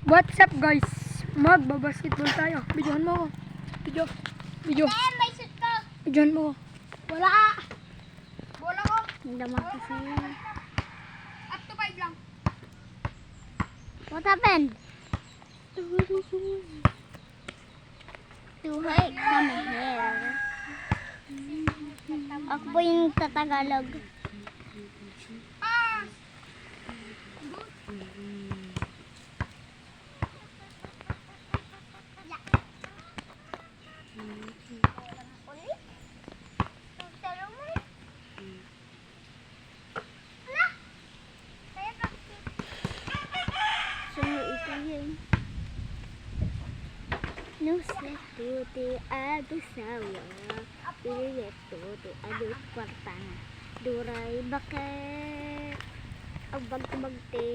What's up guys? Magbabasketball tayo. Videohan mo ako. Video. May shoot ko. Videohan mo ako. Wala. Bola ko. Hindi naman kasi. Up to 5 lang. What happened? Tuhik sa mahir. Ako po yung tatagalog. Ah! Nusa tuti adu sawa, pilit tuti adu kwartana, duray bakit, agbag-bagte.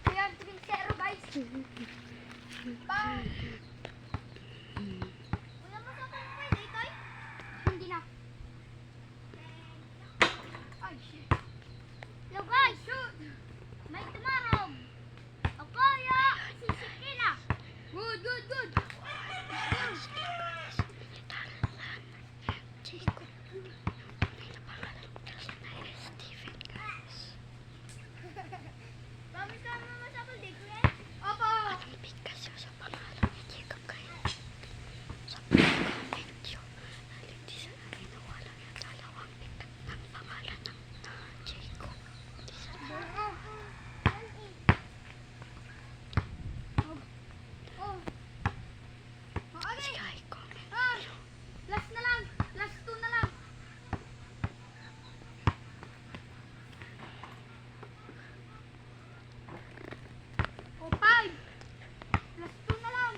Ayan, 3-0 guys. Bye. Wala mo sa akong pwede, Itoy? Hindi na. Ay, shit. Hello guys, Shoot! may tumarog. O kaya, sisiki na. Good, good, good. Promise ka naman sa akin, dito yan? Opo. Last na lang. Last 2 na lang. O 5. Last 2 na lang.